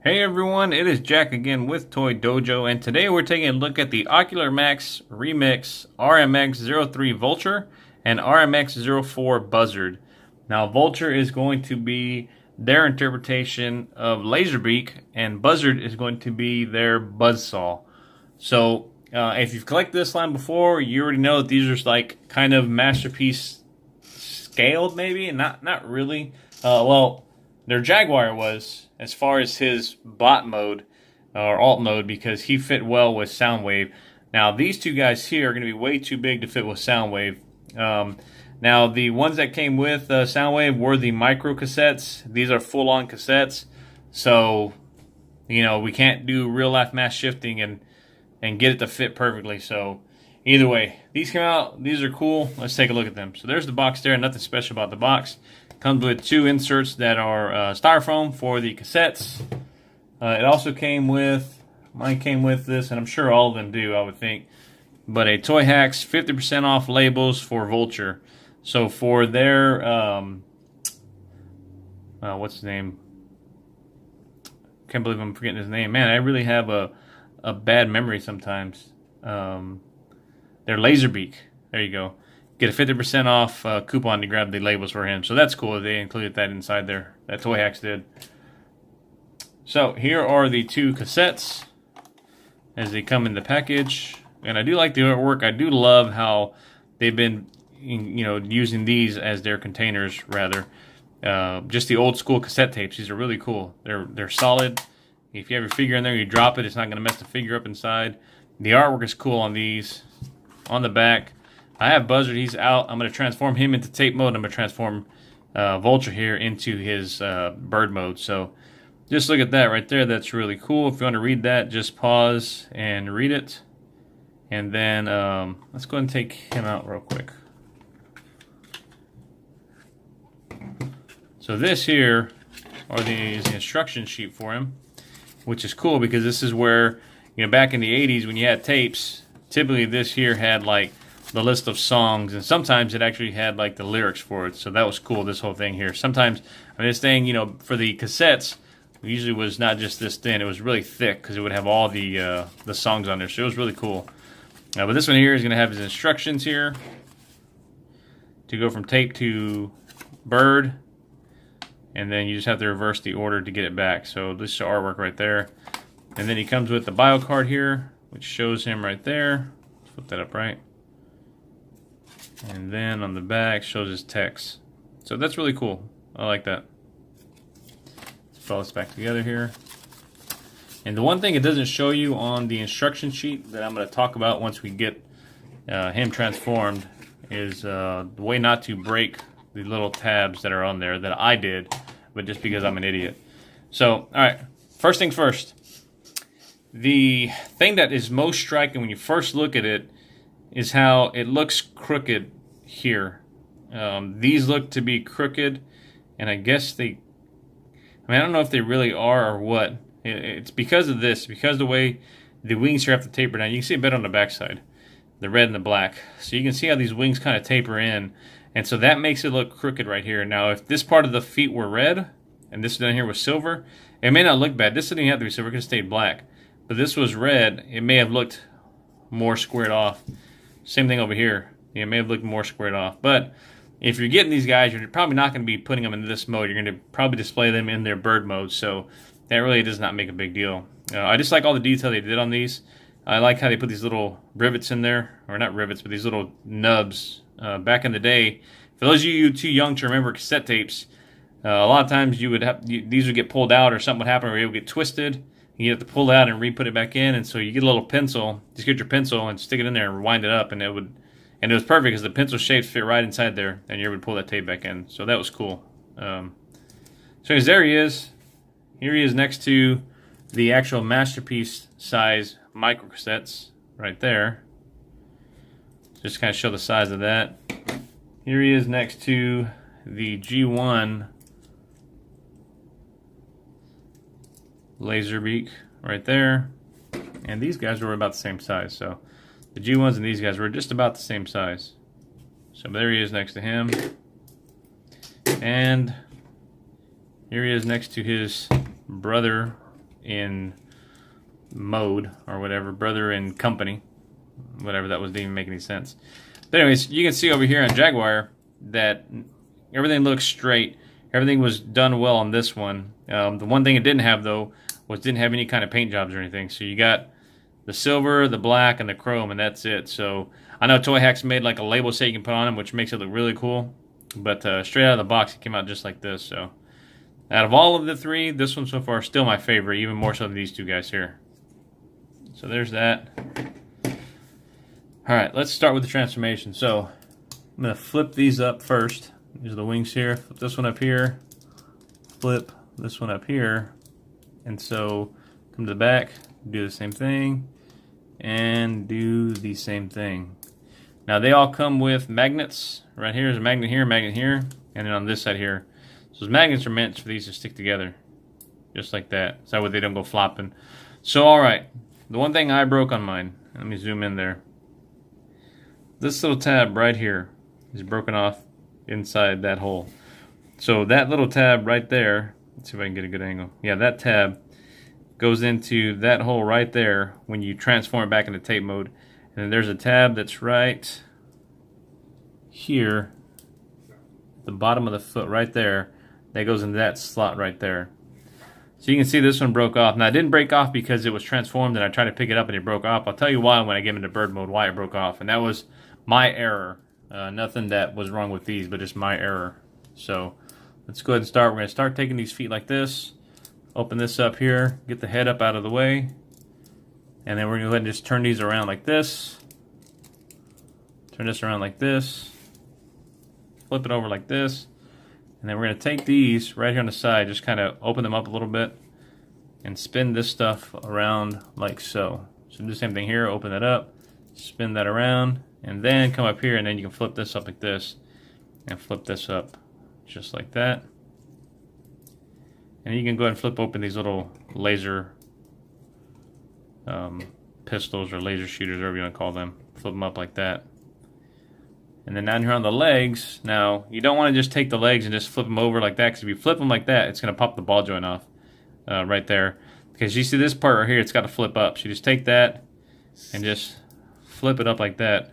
Hey everyone, it is Jack again with Toy Dojo, and today we're taking a look at the Ocular Max Remix RMX-03 Vulture and RMX-04 Buzzard. Now Vulture is going to be their interpretation of Laserbeak, and Buzzard is going to be their buzzsaw. So if you've collected this line before, you already know that these are like kind of masterpiece scaled, maybe, and not really. Well, their Jaguar was, as far as his bot mode or alt mode, because he fit well with Soundwave. Now these two guys here are going to be way too big to fit with Soundwave. Now the ones that came with Soundwave were the micro cassettes. These are full-on cassettes, so you know we can't do real life mass shifting and get it to fit perfectly. So either way, these came out. These are cool. Let's take a look at them. So there's the box there. Nothing special about the box. Comes with two inserts that are styrofoam for the cassettes. It also came with, mine came with this, and I'm sure all of them do, I would think, but a Toy Hacks 50% off labels for Vulture. So for their, what's his name? Can't believe I'm forgetting his name. Man, I really have a bad memory sometimes. Their Laserbeak. There you go. Get a 50% off coupon to grab the labels for him. So that's cool. They included that inside there. That Toy Hacks did. So here are the two cassettes as they come in the package. And I do like the artwork. I do love how they've been, you know, using these as their containers, rather. Just the old school cassette tapes. These are really cool. They're solid. If you have your figure in there, you drop it, it's not going to mess the figure up inside. The artwork is cool on these. On the back, I have Buzzard. He's out. I'm going to transform him into tape mode. I'm going to transform Vulture here into his bird mode. So just look at that right there. That's really cool. If you want to read that, just pause and read it. And then let's go ahead and take him out real quick. So this here is the instruction sheet for him, which is cool because this is where, you know, back in the 80s when you had tapes, typically this here had like the list of songs, and sometimes it actually had like the lyrics for it. So that was cool, this whole thing here. Sometimes, I mean, this thing, you know, for the cassettes, usually was not just this thin, it was really thick because it would have all the songs on there. So it was really cool. But this one here is going to have his instructions here to go from tape to bird, and then you just have to reverse the order to get it back. So this is the artwork right there. And then he comes with the bio card here, which shows him right there. Let's flip that up right. And then on the back shows his text. So that's really cool. I like that. Let's follow this back together here. And the one thing it doesn't show you on the instruction sheet that I'm going to talk about once we get him transformed is the way not to break the little tabs that are on there that I did, but just because I'm an idiot. So, alright, first things first. The thing that is most striking when you first look at it is how it looks crooked here. These look to be crooked, and I guess I mean, I don't know if they really are or what. It's because of this, because the way the wings here have to taper down. You can see it better on the backside, the red and the black. So you can see how these wings kind of taper in, and so that makes it look crooked right here. Now, if this part of the feet were red, and this down here was silver, it may not look bad. This didn't have to be silver, it could have stayed black. But this was red, it may have looked more squared off. Same thing over here. It may have looked more squared off. But if you're getting these guys, you're probably not going to be putting them in this mode. You're going to probably display them in their bird mode. So that really does not make a big deal. I just like all the detail they did on these. I like how they put these little rivets in there. Or not rivets, but these little nubs. Back in the day, for those of you too young to remember cassette tapes, a lot of times you would these would get pulled out or something would happen or it would get twisted. You have to pull it out and re-put it back in, and so you get a little pencil. Just get your pencil and stick it in there and wind it up, and it was perfect because the pencil shapes fit right inside there, and you're able to pull that tape back in. So that was cool. So there he is. Here he is next to the actual masterpiece size micro cassettes right there. Just kind of show the size of that. Here he is next to the G1 Laserbeak right there, and these guys were about the same size. So the G1s and these guys were just about the same size. So there he is next to him, and here he is next to his brother in mode or whatever, brother in company, whatever, that didn't even make any sense. But anyways, you can see over here on Jaguar that everything looks straight. Everything was done well on this one. The one thing it didn't have though was didn't have any kind of paint jobs or anything. So you got the silver, the black, and the chrome, and that's it. So I know Toy Hacks made like a label set you can put on them, which makes it look really cool. But straight out of the box, it came out just like this. So out of all of the three, this one so far is still my favorite, even more so than these two guys here. So there's that. All right, let's start with the transformation. So I'm gonna flip these up first. These are the wings here. Flip this one up here. Flip this one up here. And so come to the back, do the same thing, and do the same thing. Now they all come with magnets. Right here is a magnet here, and then on this side here. So those magnets are meant for these to stick together, just like that. So that way they don't go flopping. So all right, the one thing I broke on mine, let me zoom in there. This little tab right here is broken off inside that hole. So that little tab right there, let's see if I can get a good angle. Yeah, that tab goes into that hole right there when you transform it back into tape mode. And then there's a tab that's right here, the bottom of the foot right there, that goes into that slot right there. So you can see this one broke off. Now it didn't break off because it was transformed and I tried to pick it up and it broke off. I'll tell you why when I get into bird mode, why it broke off. And that was my error. Nothing that was wrong with these, but just my error. So let's go ahead and start. We're going to start taking these feet like this. Open this up here. Get the head up out of the way. And then we're going to go ahead and just turn these around like this. Turn this around like this. Flip it over like this. And then we're going to take these right here on the side, just kind of open them up a little bit and spin this stuff around like so. So do the same thing here, open that up, spin that around, and then come up here and then you can flip this up like this and flip this up just like that. And you can go ahead and flip open these little laser pistols or laser shooters, whatever you want to call them. Flip them up like that. And then down here on the legs, now you don't want to just take the legs and just flip them over like that, because if you flip them like that, it's going to pop the ball joint off right there. Because you see this part right here, it's got to flip up. So you just take that and just flip it up like that,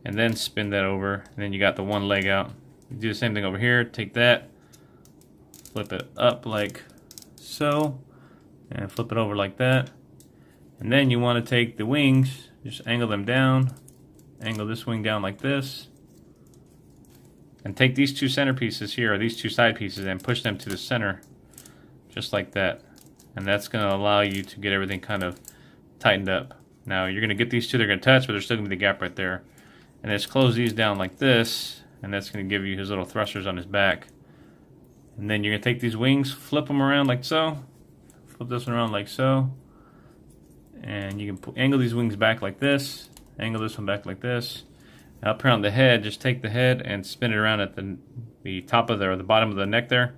and then spin that over, and then you got the one leg out. You do the same thing over here, take that, flip it up like so, and flip it over like that. And then you want to take the wings, just angle them down, angle this wing down like this, and take these two center pieces here, or these two side pieces, and push them to the center, just like that. And that's going to allow you to get everything kind of tightened up. Now you're going to get these two, they're going to touch, but there's still going to be the gap right there. And just close these down like this, and that's going to give you his little thrusters on his back. And then you're going to take these wings, flip them around like so, flip this one around like so, and you can angle these wings back like this, angle this one back like this. Now up here on the head, just take the head and spin it around at the top of the bottom of the neck there,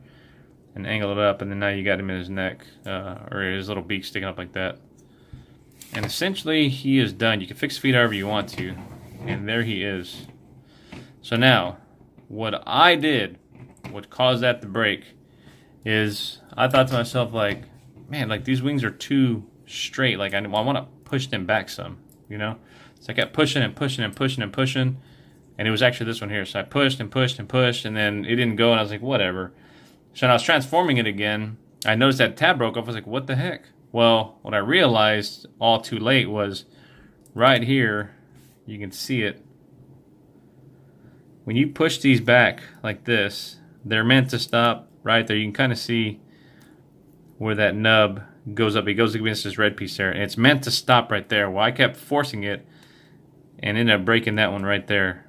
and angle it up, and then now you got him in his neck, or his little beak sticking up like that. And essentially he is done. You can fix the feet however you want to, and there he is. So now what I did, what caused that to break, is I thought to myself, like, man, like these wings are too straight, like I want to push them back some, you know. So I kept pushing and pushing and pushing and pushing, and it was actually this one here. So I pushed and pushed and pushed, and then it didn't go, and I was like, whatever. So when I was transforming it again, I noticed that tab broke off. I was like, what the heck? Well, what I realized all too late was right here, you can see it. When you push these back like this, they're meant to stop right there. You can kind of see where that nub goes up. It goes against this red piece there, and it's meant to stop right there. Well, I kept forcing it and ended up breaking that one right there.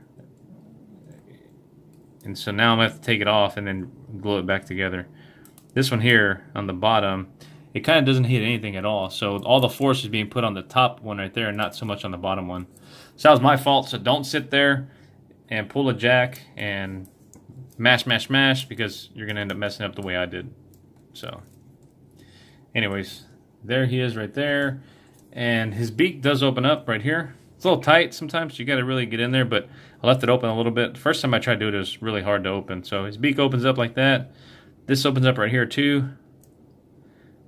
And so now I'm going to have to take it off and then glue it back together. This one here on the bottom, it kind of doesn't hit anything at all. So all the force is being put on the top one right there and not so much on the bottom one. So that was my fault. So don't sit there and pull a jack and mash, mash, mash, because you're going to end up messing up the way I did. So anyways, there he is right there. And his beak does open up right here. It's a little tight sometimes. You got to really get in there, but I left it open a little bit. The first time I tried to do it, it was really hard to open. So his beak opens up like that. This opens up right here too.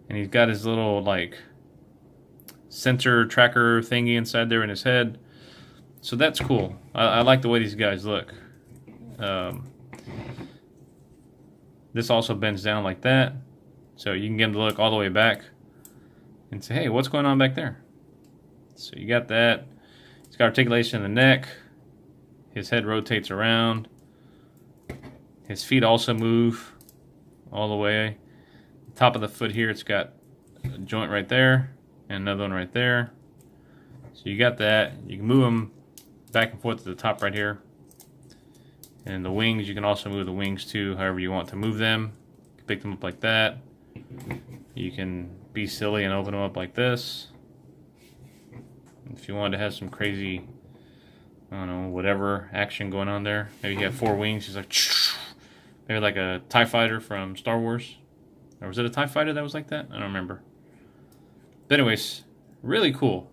And he's got his little like sensor tracker thingy inside there in his head. So that's cool. I like the way these guys look. This also bends down like that. So you can get him to look all the way back and say, hey, what's going on back there? So you got that. He's got articulation in the neck. His head rotates around. His feet also move all the way. The top of the foot here, it's got a joint right there and another one right there. So you got that. You can move them back and forth to the top right here. And the wings, you can also move the wings too, however you want to move them. You can pick them up like that. You can be silly and open them up like this. If you wanted to have some crazy, I don't know, whatever action going on there. Maybe you have 4 wings. He's like, maybe like a TIE fighter from Star Wars. Or was it a TIE fighter that was like that? I don't remember. But anyways, really cool.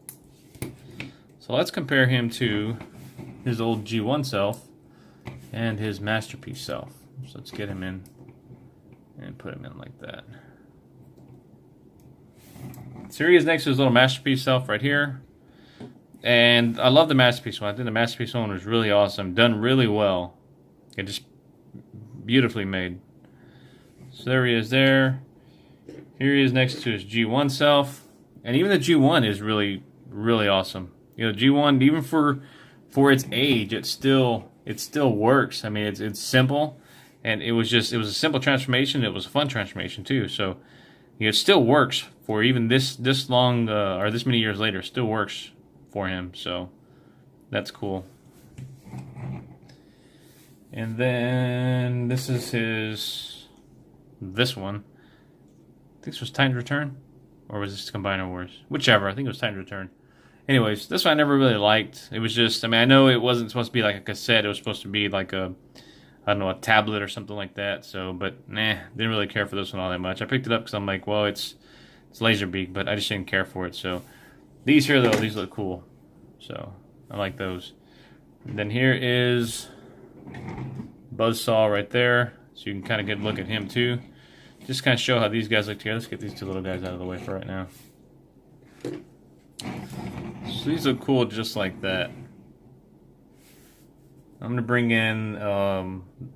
So let's compare him to his old G1 self and his Masterpiece self. So let's get him in and put him in like that. So here he is next to his little Masterpiece self right here. And I love the Masterpiece one. I think the Masterpiece one was really awesome. Done really well. It just beautifully made. So there he is there. Here he is next to his G1 self. And even the G1 is really, really awesome. You know, G1, even for its age, it still works. I mean, it's simple. And it was a simple transformation. It was a fun transformation too. So you know, it still works for even this long or this many years later. It still works for him, so that's cool. And then this is this one. I think this was Titan's Return, or was this Combiner Wars? Whichever, I think it was Titan's Return. Anyways, this one I never really liked. It was just, I mean, I know it wasn't supposed to be like a cassette. It was supposed to be like a, I don't know, a tablet or something like that. So, but nah, didn't really care for this one all that much. I picked it up because I'm like, well, it's Laserbeak, but I just didn't care for it. So these here though, these look cool. So I like those. And then here is Buzzsaw right there. So you can kind of get a look at him too. Just kind of show how these guys look together. Let's get these 2 little guys out of the way for right now. So these look cool just like that. I'm going to bring in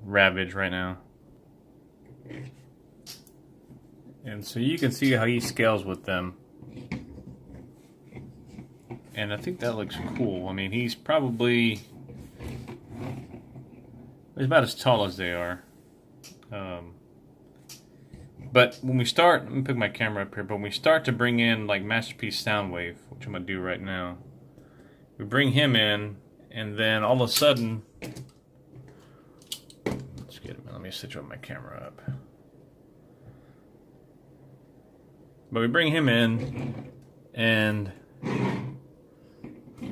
Ravage right now. And so you can see how he scales with them. And I think that looks cool. I mean, he's probably... he's about as tall as they are. But when we start... Let me pick my camera up here. But when we start to bring in, like, Masterpiece Soundwave, which I'm going to do right now. We bring him in, and then all of a sudden... Let's get him. Let me switch up my camera up. But we bring him in, and...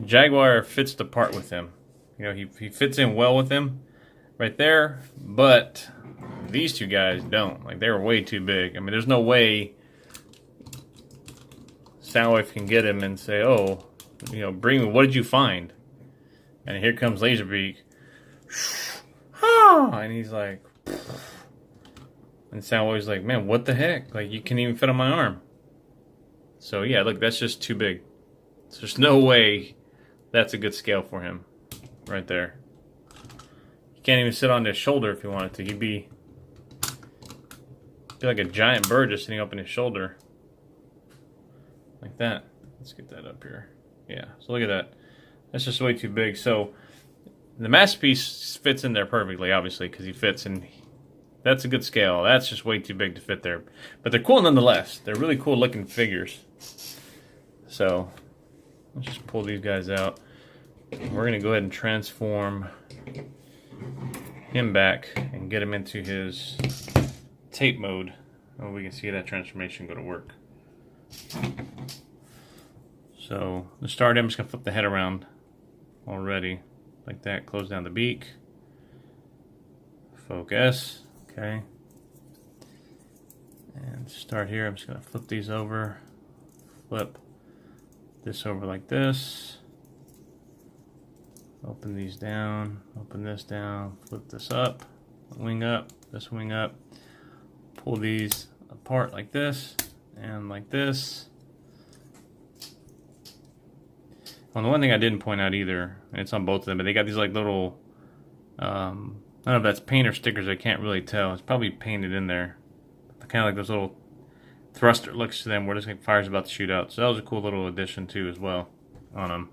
Jaguar fits the part with him. You know, he fits in well with him right there, but these 2 guys don't. Like, they're way too big. I mean, there's no way Soundwave can get him and say, oh, you know, bring me, what did you find? And here comes Laserbeak. And he's like, and Soundwave's like, man, what the heck? Like, you can't even fit on my arm. So, yeah, look, that's just too big. So there's no way that's a good scale for him right there. He can't even sit on his shoulder if he wanted to. He'd be like a giant bird just sitting up in his shoulder. Like that. Let's get that up here. Yeah, so look at that. That's just way too big. So the Masterpiece fits in there perfectly, obviously, because he fits, and that's a good scale. That's just way too big to fit there. But they're cool nonetheless. They're really cool looking figures. So let's just pull these guys out. We're going to go ahead and transform him back and get him into his tape mode. And we can see that transformation go to work. So to start, I'm just going to flip the head around already. Like that. Close down the beak. Focus. Okay. And start here. I'm just going to flip these over. Flip this over like this. Open these down. Open this down. Flip this up. Wing up. This wing up. Pull these apart like this. and like this. Well, the one thing I didn't point out either, and it's on both of them, but they got these like little, I don't know if that's paint or stickers, I can't really tell. It's probably painted in there. Kind of like those little thruster looks to them where this like fire's about to shoot out. So that was a cool little addition too as well on them.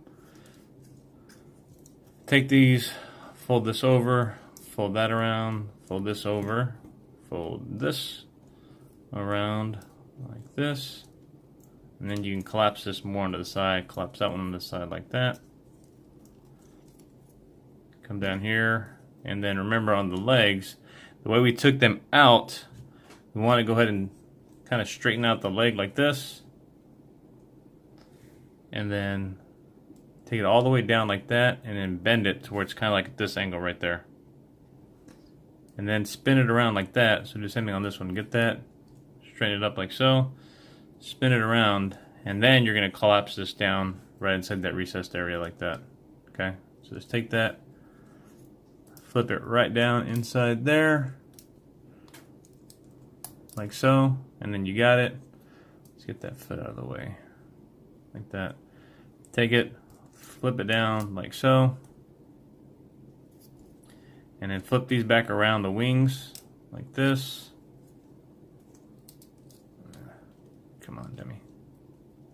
Take these, fold this over, fold that around, fold this over, fold this around like this. And then you can collapse this more onto the side, collapse that one on the side like that. Come down here, and then remember on the legs, the way we took them out, we want to go ahead and kind of straighten out the leg like this. And then take it all the way down like that, and then bend it to where it's kind of like at this angle right there. And then spin it around like that. So do the same thing on this one. Get that, straighten it up like so. Spin it around, and then you're going to collapse this down right inside that recessed area like that. Okay, so just take that, flip it right down inside there, like so, and then you got it. Let's get that foot out of the way, like that. Take it, flip it down like so, and then flip these back around the wings like this. Come on, Demi.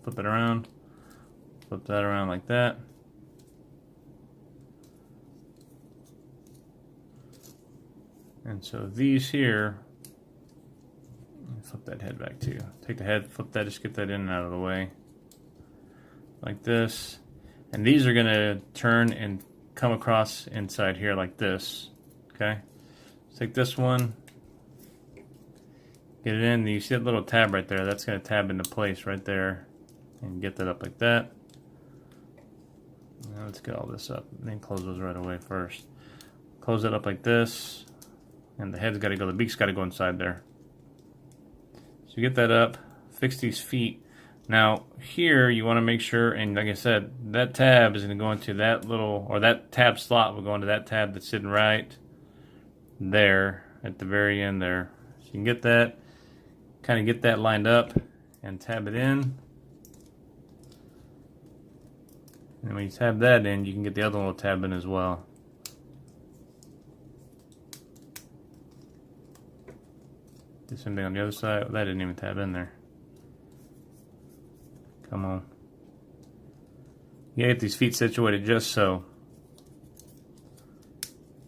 Flip it around. Flip that around like that. And so these here, flip that head back too. Take the head, flip that, just get that in and out of the way. Like this. And these are going to turn and come across inside here like this. Okay? Let's take this one. Get it in, you see that little tab right there, that's going to tab into place right there, and get that up like that. Now let's get all this up, and then close those right away first. Close that up like this, and the head's got to go, the beak's got to go inside there. So you get that up, fix these feet. Now here you want to make sure, and like I said, that tab is going to go into that little, or that tab slot will go into that tab that's sitting right there at the very end there. So you can get that. Kind of get that lined up and tab it in. And when you tab that in, you can get the other one will tab in as well. Do the same thing on the other side. Well, that didn't even tab in there. Come on. You gotta get these feet situated just so.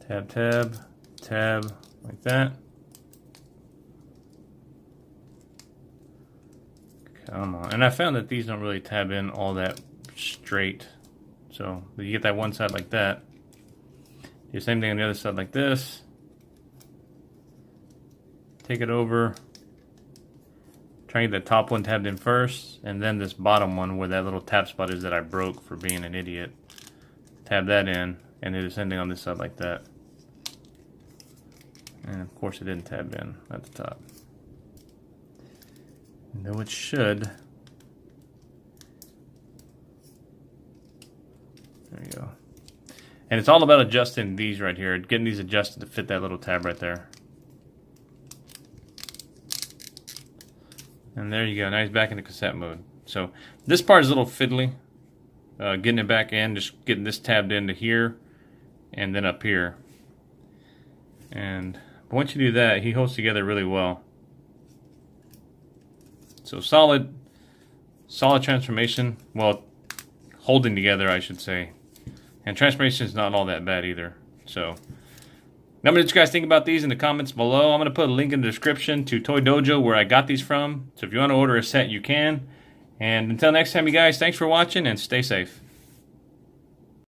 Tab, tab, tab, like that. Come on. And I found that these don't really tab in all that straight. So you get that one side like that. Do the same thing on the other side like this. Take it over. Try to get the top one tabbed in first. And then this bottom one where that little tap spot is that I broke for being an idiot. Tab that in. And do the same thing on this side like that. And of course it didn't tab in at the top. Though it should. There you go. And it's all about adjusting these right here, getting these adjusted to fit that little tab right there. And there you go. Now he's back into cassette mode. So this part is a little fiddly. Getting it back in, just getting this tabbed into here and then up here. And once you do that, he holds together really well. So solid transformation, well, holding together I should say. And transformation is not all that bad either. So, let me know what you guys think about these in the comments below. I'm going to put a link in the description to Toy Dojo where I got these from. So if you want to order a set, you can. And until next time, you guys, thanks for watching and stay safe.